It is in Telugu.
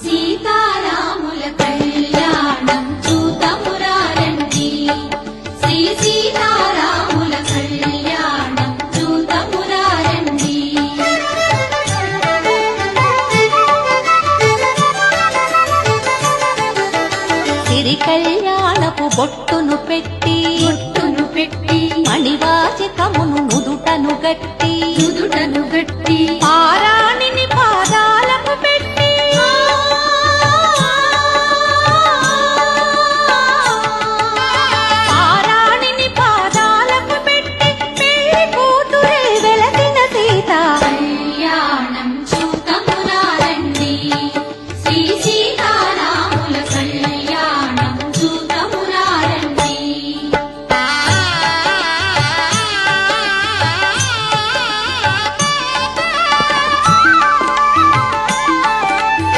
సీతారాముల కళ్యాణం చూతమురారండి శ్రీ సీతారాముల కళ్యాణం చూతమురారండి సిరి కళ్యాణపు బొట్టును పెట్టి మణివాచకమును నుదుటను గట్టి